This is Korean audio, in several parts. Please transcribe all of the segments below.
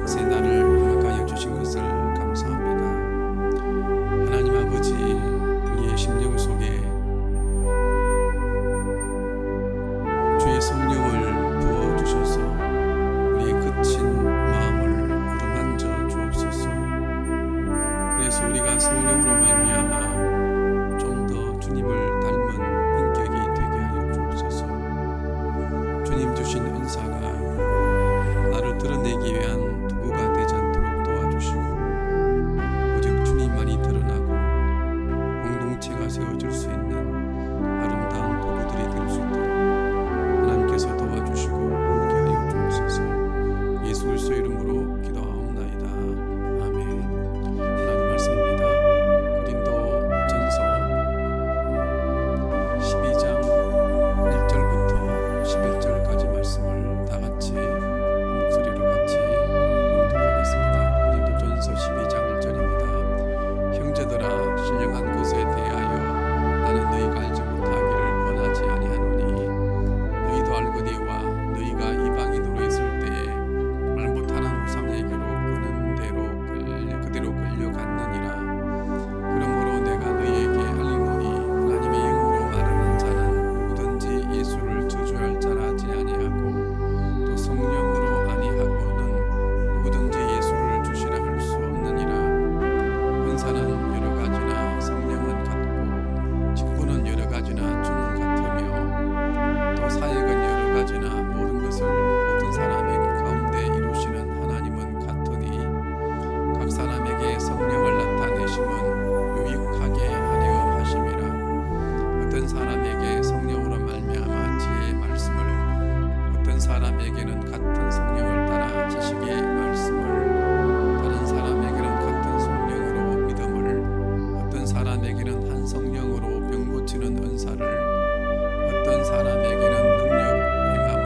새 날을 허락하여 주신 것을 감사합니다. 하나님 아버지, 우리의 심령 속에 주의 성령을 부어주셔서 우리의 거친 마음을 어루만져 주옵소서. 그래서 우리가 성령으로 말미암아 좀 더 주님을 닮은 인격이 되게 하여 주옵소서. 주님 주신 은사가 나를 드러내기 위한 도구가 되지 않도록 도와주시고 오직 주님만이 드러나고 공동체가 세워질 수 있는 아름다운 도구들이 될 수 있도록 하나님께서 도와주시고 함께하여 주옵소서. 예수 그리스도의 이름으로 기도하옵나이다. 아멘. 하나님 말씀입니다. 고린도전서 12장 1절부터 11절까지 말씀을 다 같이 목소리로 같이 공독하겠습니다. 고린도전서 12장 1절입니다. 형제들아, 신령한 것에 대하여 나는 너희가 알지 못하기를 원하지 아니하노니 너희도 알거니와 너희가 이방인으로 있을 때에 말 못하는 우상에게로 끄는 대로 그대로 끌려갔느니라. 그러므로 내가 너희에게 알리노니 하나님의 영으로 말하는 자는 누구든지 예수를 저주할 자라지 아니하고 또 성령으로 아니하고는 누구든지 예수를 주시라 할 수 없느니라. 은사는 여러 가지나 성령은 같고 직분은 여러 가지나 주는 같으며 또 사역은 여러 가지나 모든 것을 모든 사람의 가운데 이루시는 하나님은 같으니 각 사람에게 성령을 나타내심은 유익하게 하려 하심이라. 어떤 사람에게 성령으로 말미암아 지혜의 말씀을, 어떤 사람에게는 같은 성령을 따라 지식의 말씀을, 다른 사람에게는 같은 성령으로 믿음을, 어떤 사람에게는 한 성령으로 병 고치는 은사를, 어떤 사람에게는 능력 행함을,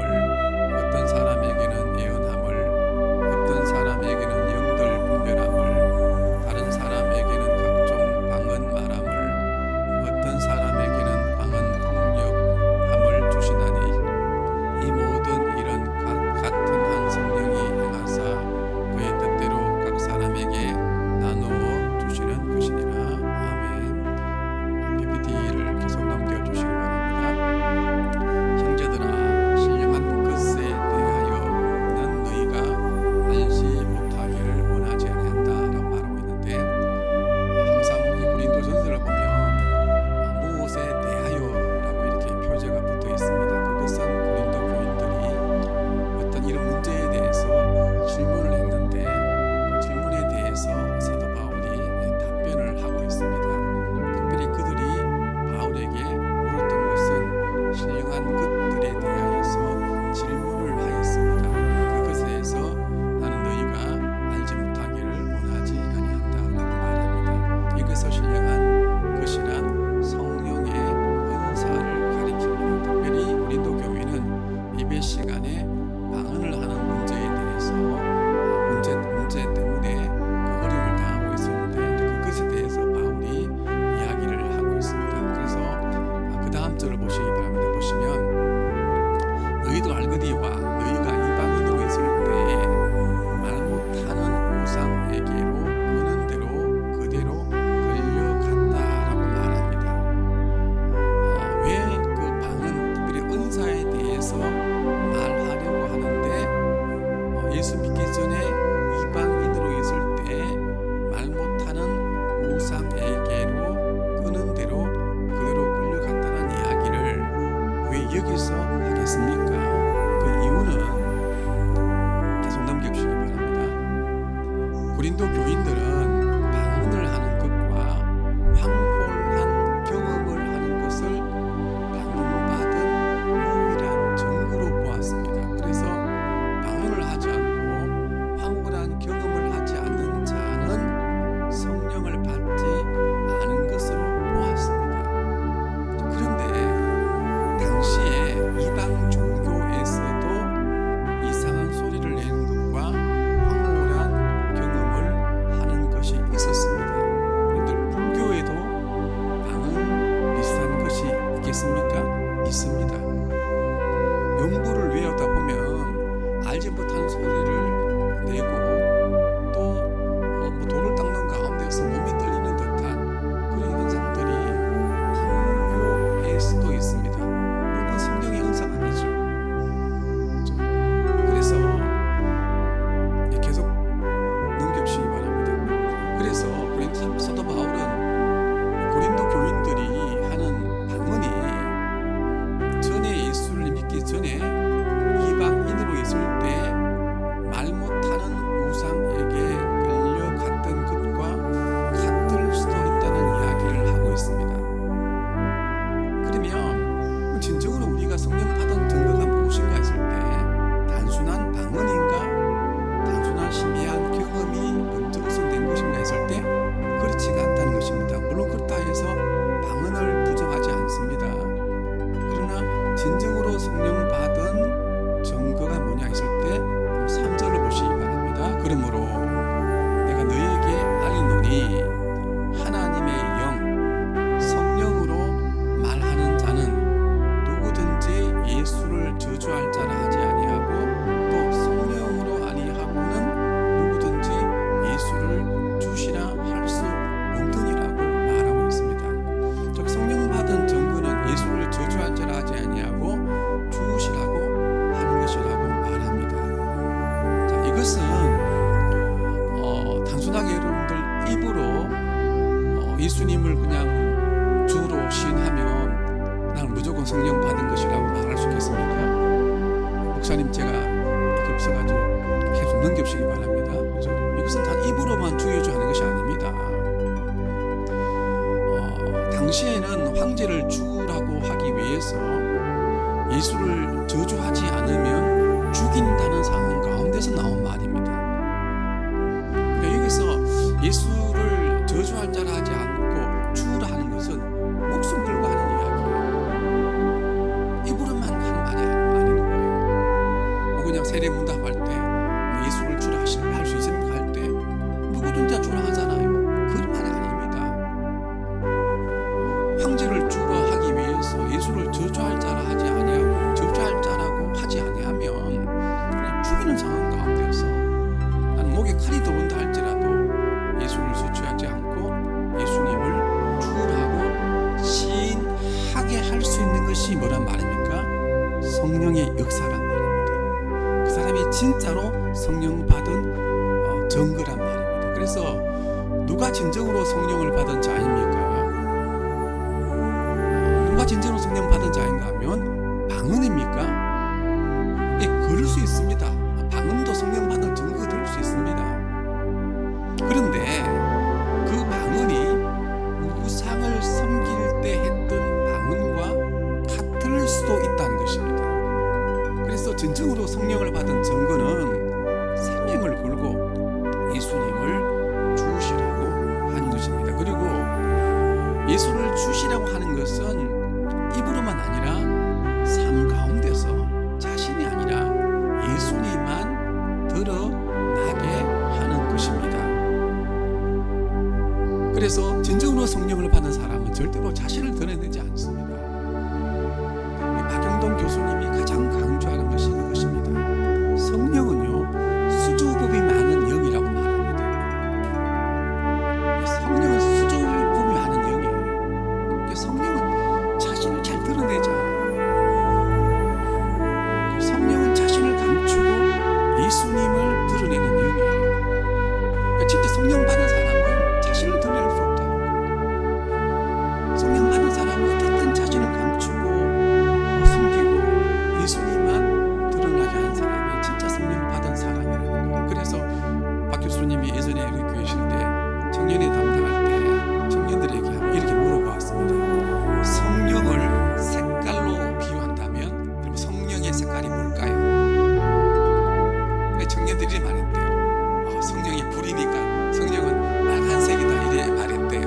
어떤 사람에게는 예언함을, 어떤 사람에게는 영들 분별함을, 다른 사람에게는 각종 방언 말함을, 어떤 사람에게는 방언 통역함을 주시나니 이 모든 일은 같은 한 성령이 행하사 그의 뜻대로 각 사람에게 나누어 주시는 것이니라. 아멘. PPT를 계속 넘겨주시기 바랍니다. 형제들아, 신령한 것에 대하여는 너희가 알지 못하기를 원하지 아니한다라고 말하고 있는데, 항상 이 고린도전서를 보면 무엇에 대하여라고 이렇게 표제가 붙어 있습니다. 그것은 고린도 교인들이 어떤 이런 문제에 대해서 질문을 했는데 그 질문에 대해서 사도 바울이 답변을 하고 있습니다. 특별히 그들이 바울에게 물었던 것은 신령한 것들에 대하여서 질문을 하였습니다. 그것에 대해서 나는 너희가 알지 못하기를 원하지 아니한다라고 말합니다. 여기서 신령한 것이란 성령의 은사를 가리킵니다. 특별히 고린도 교회는 예배 시간에 방언을 하는 문제에 대해서 문제 때문에 그 어려움을 당하고 있었는데 그것에 대해서 바울이 이야기를 하고 있습니다. 그래서 그 다음 절을 보시기 바랍니다. 보시면 너희도 알거니와 너희가 이방인으로 있을 때에 말 못하는 우상에게로 끄는 대로 그대로 끌려갔다라고 말합니다. 왜 그 방언, 특별히 은사에 대해서 말하려고 하는데 예수 믿기 전에 이방인으로 있을 때 말 못하는 우상에게로 끄는 대로 그대로 끌려갔다는 이야기를 왜 여기서 하겠습니까? 그 이유는 계속 넘겨주시기 바랍니다. 고린도 교인들은 방언을 하는 것과 황홀한 경험을 하는 것을 방언받은 유일한 증거로 보았습니다. 그래서 방언을 하지 않고 황홀한 경험을 하지 않는 자는 성령을 받지 않은 것으로 보았습니다. 그런데 당시에 이방 종교에서도 이상한 소리를 내는 것과 황홀한 경험을 하는 것이 있었습니다. 그런데 불교에도 방언 비슷한 것이 있겠습니까? 있습니다. 명부를 외우다 보면 알지 못하는 소리를 내고 그러므로 내가 너희에게 알리노니 하나님의 영 성령으로 말하는 자는 누구든지 예수를 저주할 자라 하지 아니하고 또 성령으로 아니하고는 누구든지 예수를 주시라 할 수 없느니라고 말하고 있습니다. 즉 성령 받은 증거는 예수를 저주할 자라 하지 아니하고 주시라고 하는 것이라고 말합니다. 자, 이것은 단순하게 여러분들 입으로 예수님을 그냥 주로 시인하면 나는 무조건 성령 받은 것이라고 말할 수 있겠습니까? 목사님 제가 이게 없어가지고 계속 넘겨주시기 바랍니다. 그래서 이것은 단 입으로만 주여주 하는 것이 아닙니다. 당시에는 황제를 주라고 하기 위해서 예수를 저주하지 않으면 죽인다는 상황 가운데서 나온 말입니다. 그러니까 여기서 예수를 저주할 자라 하지 않고 주라 하는 것은 목숨 걸고 하는 이야기예요. 입으로만 하는 말이 아닌 거예요. 뭐 그냥 세례 문답할 때 뭐 예수를 주라 할 수 있습니까 할 때 누구든지 주라 하잖아요. 그런 말이 아닙니다. 황제를 주라 하기 위해서 예수를 저주할 자라 하지 아니하고 저주할 자라고 하지 아니하면 그냥 죽이는 상황 가운데서 나는 목에 칼이 들어온다 할지라도 예수를 수치하지 않고 예수님을 주라고 시인하게 할 수 있는 것이 뭐란 말입니까? 성령의 역사란 말입니다. 그 사람이 진짜로 성령 받은 증거란 말입니다. 그래서 누가 진정으로 성령을 받은 자입니까? 누가 진정으로 성령 받은 자인가 하면 방언입니까? 예, 그럴 수 있습니다. 방언도 성령 받은 증거가 될 수 있습니다. 그런데 그 방언이 우상을 섬길 때 했던 방언과 같을 수도 있다는 것입니다. 그래서 진정으로 성령을 받은 증거는 생명을 걸고 예수님을 주시라고 하는 것입니다. 그리고 예수를 주시라고 하는 것은 입으로만 아니라 삶 가운데서 자신이 아니라 예수님만 드러나게 하는 것입니다. 그래서 진정으로 성령을 받은 사람은 절대로 자신을 드러내지 않습니다. 박영동 교수님이 가장 강조하는 것이 이것입니다. 성령은요 수주법이 많은 영이라고 말합니다. 성령은 수주법이 많은 영이에요. 성령은 자신을 잘 드러내지 않아요. 성령은 자신을 감추고 예수님을 드러내는 영이에요. 진짜 성령 받은 사람은 자신을 드러낼 수 없다는 거예요. 성령 받은 사람은 어떻든 자신을 감추고 숨기고 예수님만 드러나게 한 사람이 진짜 성령 받은 사람이라는 거예요. 그래서 박 교수님이 예전에 우리 교회 있을 때 청년회 담당할 때 청년들에게 이렇게 물어보았습니다. 성령을 색깔로 비유한다면 그럼 성령의 색깔이 뭘까요? 청년들이 말했대요. 성령이 불이니까 성령은 빨간색이다 이래 말했대요.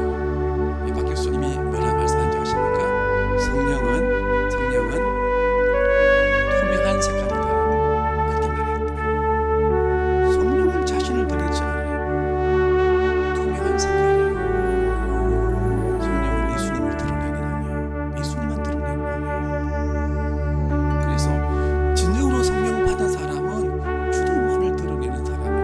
박 교수님이 뭐라 말씀한지 아십니까? 성령은 투명한 색깔이다 그렇게 말했대요. 성령은 자신을 드러내지 않아요. 투명한 색깔이에요. 성령은 예수님을 드러내는 영이에요. 예수님만 드러내는 영이에요. 그래서 진정으로 성령 받은 사람은 주님만을 드러내는 사람입니다.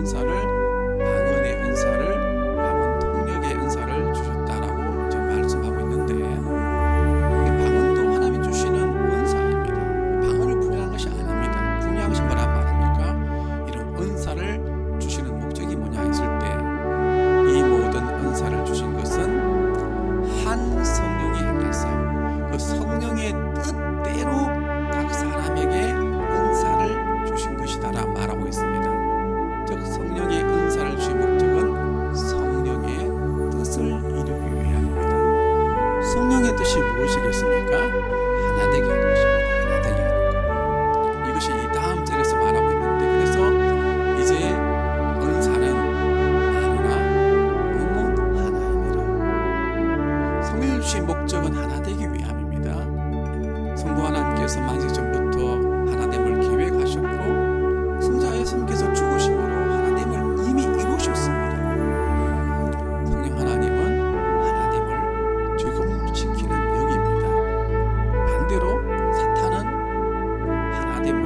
은사를, 방언의 은사를, 방언 통역의 은사를 주셨다라고 지금 말씀하고 있는데, 방언도 하나님이 주시는 은사입니다. 방언을 분야한 것이 아닙니다. 분야한 것이 뭐란 말입니까? 이런 은사를 주시는 목적이 뭐냐 했을 때, 이 모든 은사를 주신 것은 한 성령이 행하사 그 성령의 뜻대로 각 사람에게 은사를 주신 것이다라 말하고 있습니다. 즉 성령의 은사를 주신 목적은 성령의 뜻을 이루기 위함입니다. 성령의 뜻이 무엇이겠습니까? 하나 되게 하는 것입니다. 하나 되게 하는 것. 이것이 이 다음 절에서 말하고 있는데, 그래서 이제 은사는 하나나 몸은 하나이니라. 성령을 주신 목적은 하나 되기 위함입니다. 성부 하나님께서 만세 전부터 하나됨을 계획하셨고, 성자의 성께서 죽으심으로 하나됨을 이미 이루셨습니다. 성령 하나님은 하나됨을 적용시키는 영입니다. 반대로 사탄은 하나됨을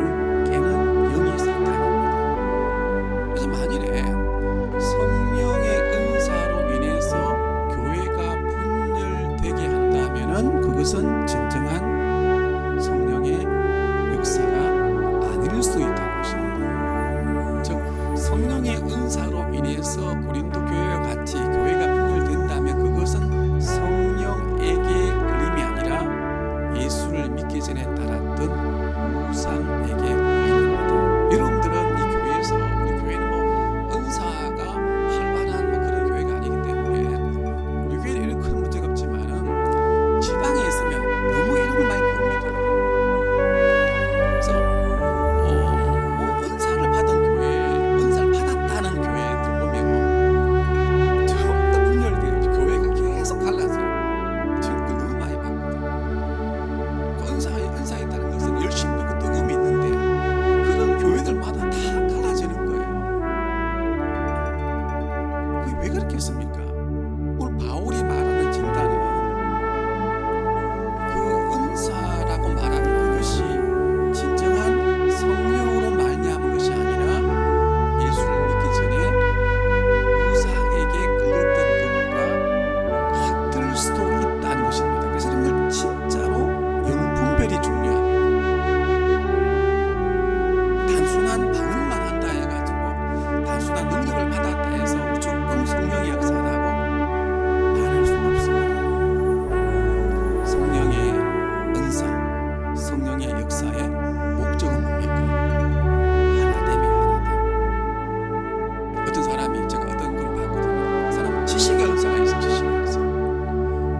깨는 영이 사탄입니다. 그래서 만일에 성령의 은사로 인해서 교회가 분열되게 한다면은 그것은 진정한 성령의 역사가 아닐 수 있다는 것입니다. 즉 성령의 은사로 인해서 고린도 교회와 같이 교회가 분열된다면 그것은 성령에게 걸림이 아니라 예수를 믿기 전에 따랐던 우상에게 걸림입니다. 여러분들은 이 교회에서, 우리 교회는 뭐 은사가 활발한 뭐 그런 교회가 아니기 때문에 우리 교회는 이런 큰 문제가 없지만은 지방에 있으면 너무 이런 걸 많이 봅니다. 그래서 은사를 받은 교회, 은사를 받았다는 교회들 보면 전부 다 분열돼요. 교회가 계속 갈라져요. 지금 너무 많이 봤거든요. 그 은사에 있다는 것은 열심히 그 뜨거움이 있는데 그런 교회들마다 다 갈라지는 거예요. 그게 왜 그렇게 했습니까? 오늘 바울이 말하는 진단은 그 은사라고 말하는 그것이 진정한 성령으로 말미암은 것이 아니라 예수를 믿기 전에 우상에게 끌렸던 것과 같을 수도 있다는 것입니다. 그래서 여러분들 진짜로 영분별이 중요합니다. 단순한 방언만 한다 해가지고, 단순한 능력을 받았다 해서 무조건 성령의 역사라고 말할 수 없습니다. 성령의 은사, 성령의 역사의 목적은 뭡니까? 하나됨이에요. 하나됨. 어떤 사람이, 제가 어떤 걸 봤거든요. 그 사람 지식의 은사가 있어요. 지식의 은사.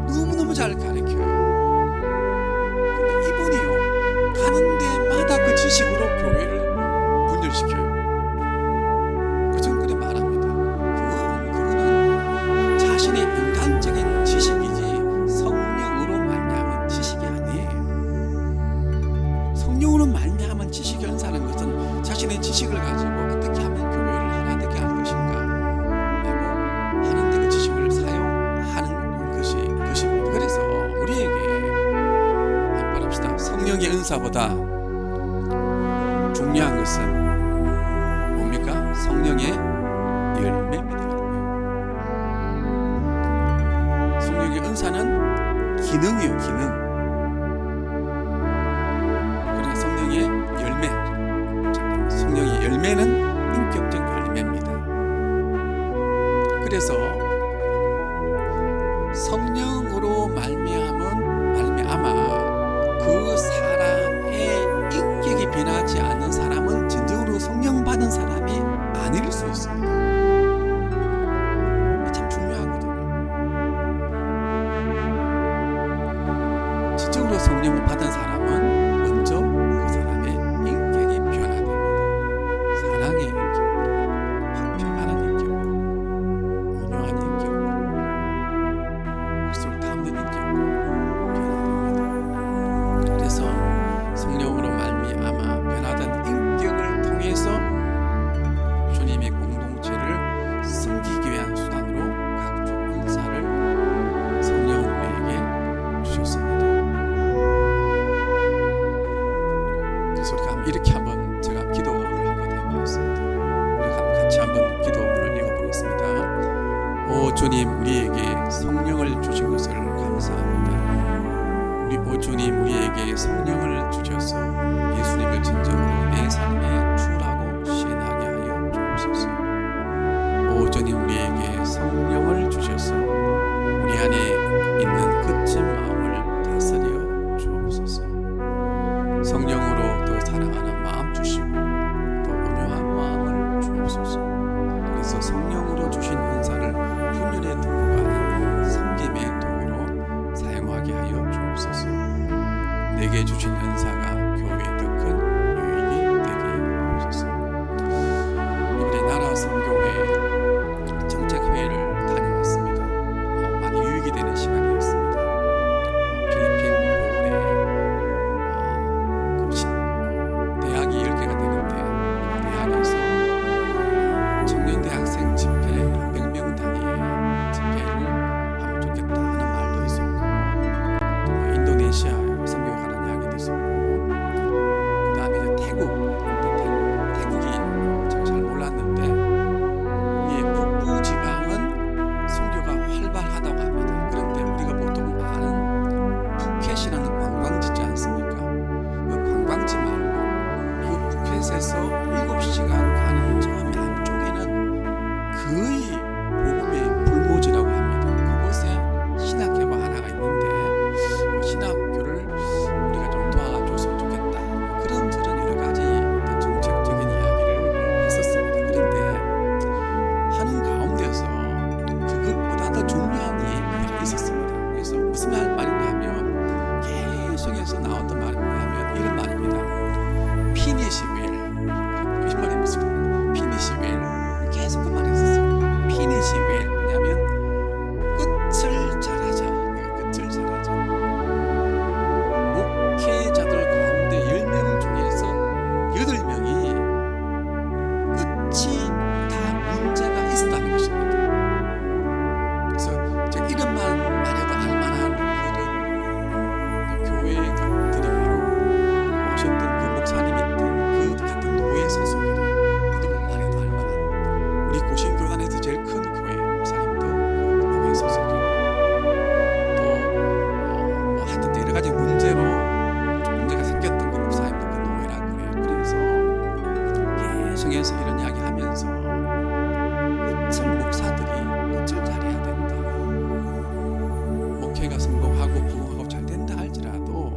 너무너무 잘 가르쳐요. 근데 이분이요, 가는 데마다 그 지식으로 교회를 분열시켜요. 전 그래 말합니다. 그거는 자신의 인간적인 지식이지 성령으로 말미암은 지식이 아니에요. 성령으로 말미암은 지식의 은사는 것은 자신의 지식을 가지고 어떻게 하면 교회를 하나 되게 할 것인가 라고 하는데 그 지식을 사용하는 것입니다. 그래서 우리에게 한번 말합시다. 성령의 은사보다 중요한 것은 뭡니까? 성령의 열매입니다. 성령의 은사는 기능이에요. 기능. 그러나 성령의 열매, 성령의 열매는 인격적 열매입니다. 그래서 성령으로 말미암아 그 사람의 인격이 변하지 않는 사람은 진정으로 성령 받은 사람이 아닐 수 있습니다. 참 중요하거든요. 진정으로 성령을 받은 사람은 먼저 그 사람의 인격이 변화됩니다. 사랑의 인격, 평안한 인격, 온유한 인격, 그리스도를 닮는 인격으로 변화됩니다. 그래서 성령으로 말미암아 변화된 인격을 통해서 주님의 공동체를 섬기기 위한 수단으로 각종 은사를 성령은 우리에게 주셨습니다. 그래서 우리가 이렇게 한번 제가 기도를 한번 해보았습니다. 우리 같이 한번 한번 기도문을 읽어보겠습니다. 오 주님, 우리에게 성령을 주신 것을 감사합니다. 오 주님, 우리에게 성령을 주셔서 예수님을 진정으로 내 삶의 주라고 시인하게 하여 주옵소서. 오 주님, 우리에게 성령을 주셔서 우리 안에 있는 거친 마음을 다스려 주옵소서. 성령으로 더 사랑하는 마음 주시고 더 온유한 마음을 주옵소서. 그래서 성령으로 주신 은사를 훈련의 도구가 아닌 섬김의 도구로 사용하게 하여 주옵소서. 내게 주신 은사가 교회에 더 큰 유익이 되게 하옵소서. 이번에 나라 선교회 정책회의를 다녀왔습니다. 많이 유익이 되는 시간이었습니다. 필리핀 보홀에 대학이 10개가 되는데 대학에서 청년 대학생 집회 100명 단위의 집회를 하면 좋겠다 하는 말도 있었고, 또 인도네시아 선교에 관한 이야기도 있었고, 그 다음에 이제 태국이 제가 잘 몰랐는데 이 북부 지방은 선교가 활발하다고 합니다. 그런데 우리가 보통 아는 푸켓이라는 관광지 있지 않습니까? 그 관광지 말고 그 푸켓에서 7시간 가는 저 안쪽에는 거의 복음의 불모지라고 합니다. 그곳에 신학교가 하나가 있는데 그 신학교를 우리가 좀 도와줬으면 좋겠다, 그런 여러 가지 정책적인 이야기를 했었습니다. 그런데 하는 가운데서 그것보다 더 중요한 얘기가 있었습니다. 그래서 무슨 말이냐 하면 계속해서 나왔던 말이 뭐냐면 이런 말입니다. 피니시 웰. 이 말이 무슨 피니시 웰. 계속 그 말을 했었어요. 피니시 웰. 뭐냐면 끝을 잘하자. 내가 끝을 잘하자. 목회자들 가운데 10명 중에서 8명이 끝이 다 문제가 있었다는 것입니다. 그래서 제가 이름만 말해도 알만한 그런 교회들이 바로 오셨던 그 목사님이 그 같은 노예 소속이래요. 이름만 말해도 알만한 우리 고신교단에서 제일 큰 교회 목사님도 그 노예 소속이고, 또 하여튼 여러 가지 문제로 좀 문제가 생겼던 그 목사님도 그 노예라고 그래요. 그래서 계속해서 이런 이야기 하면서 끝을 목사들이 끝을 잘해야 된다. 목회가 성공하고 부흥하고 잘 된다 할지라도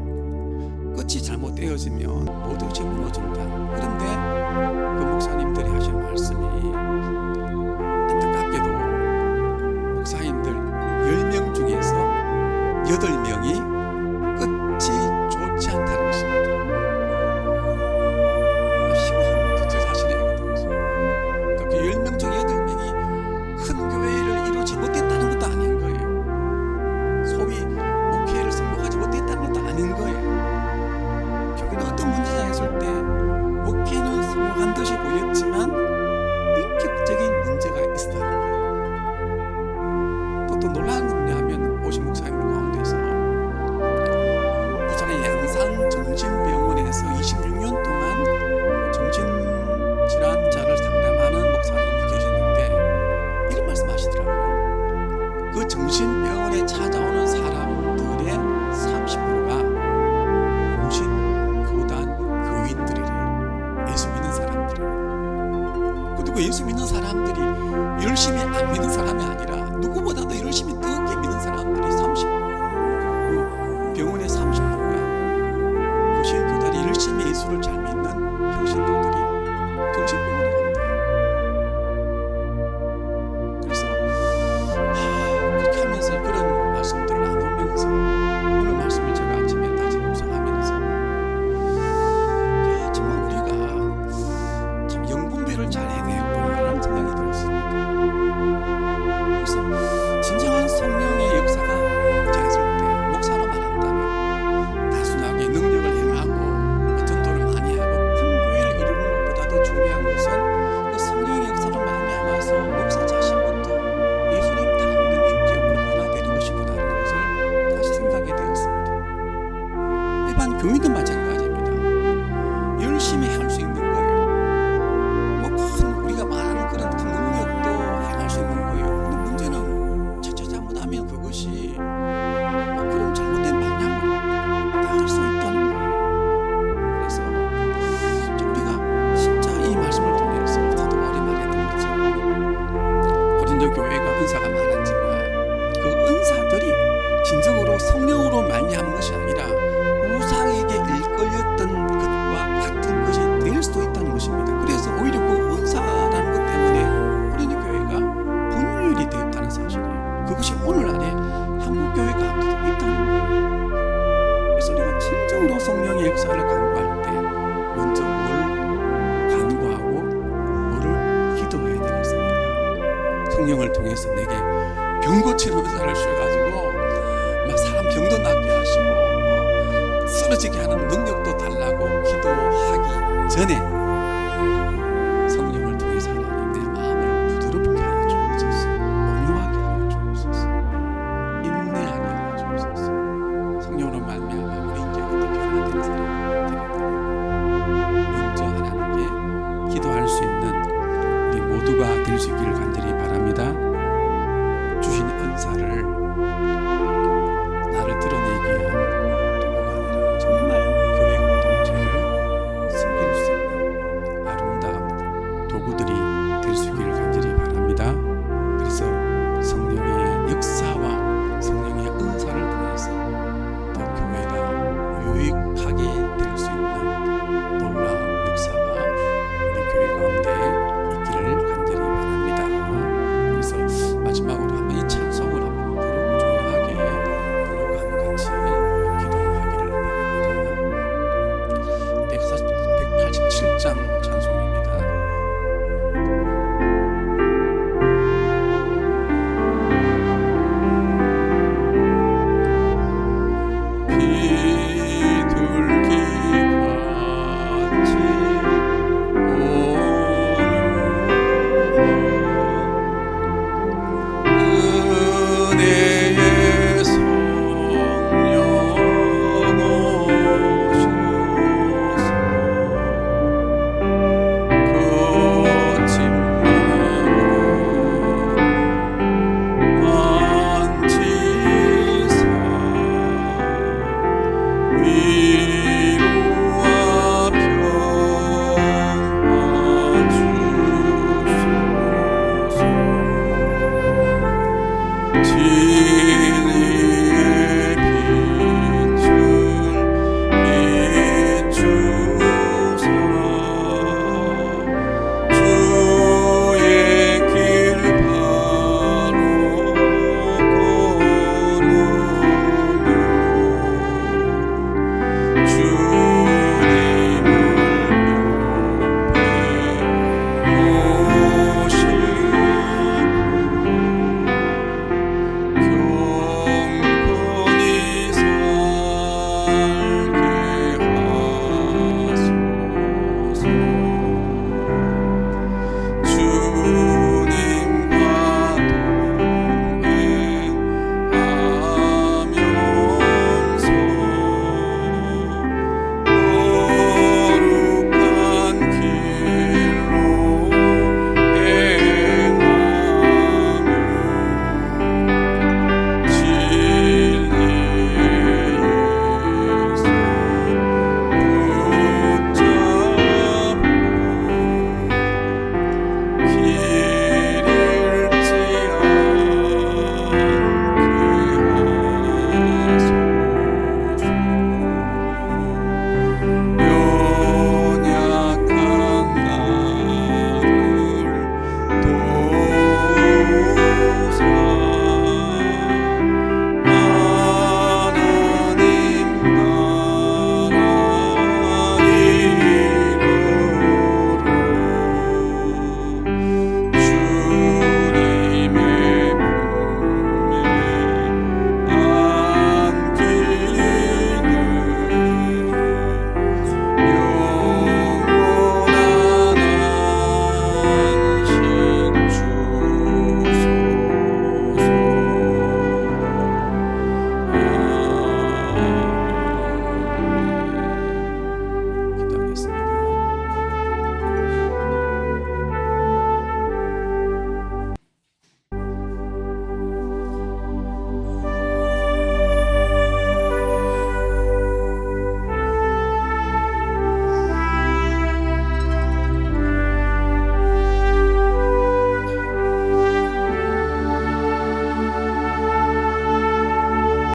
끝이 잘못되어지면 모든것이 무너진다. 그런데 그 목사님들이 하신 말씀이 안타깝게도 목사님들 10명 중에서 8명이 끝이 좋지 않다는 것입니다. 심한 제 자신의 얘기거든요. 그러니까 그 10명 중 8명이 큰 교회를 이루지 못했다는 것도 아닌 거예요. 소위 목회를 성공하지 못했다는 것도 아닌 거예요. 결국은 어떤 문제냐 했을 때 목회는 성공한 듯이 보였지만 인격적인 문제가 있었다는 거예요. 또 놀라운 건 뭐냐면 오신 목사님들 가운데서 부산의 양산 정신병원에서 26년 동안 정신질환자를 상담하는 목사님이 계셨는데 이런 말씀 하시더라고요. 그 정신병원에 찾아오는 사람들의 30%가 공신교단 교인들이래요. 예수 믿는 사람들이에요. 그리고 예수 믿는 사람들이 열심히 안 믿는 사람이 아니라 누구보다도 열심히 뜨겁게 믿는 사람들이 30%, 병원의 30%가 공신교단이 열심히 예수를 잘 믿는 평신도들이 정신병원에 온대요. 그래서 그렇게 하면서 그런 말씀들을 나누면서 오늘 말씀을 제가 아침에 다시 묵상하면서 정말 우리가 참 영분별을 잘 해내야 보이라는 생각이 들었습니다. 그래서 진정한 성령 성령을 통해서 내게 병 고치는 은사를 주셔가지고 막 사람 병도 낫게 하시고 쓰러지게 하는 능력도 달라고 기도하기 전에 성령을 통해서 하나님 내 마음을 부드럽게 하여 주옵소서, 온유하게 하여 주옵소서, 인내하게 하여 주옵소서. 성령으로 말미암아 우리 인격이 더 변화되는 사람 되게 되고 먼저 하나님께 기도할 수 있는 우리 모두가 될 수 있기를 간절히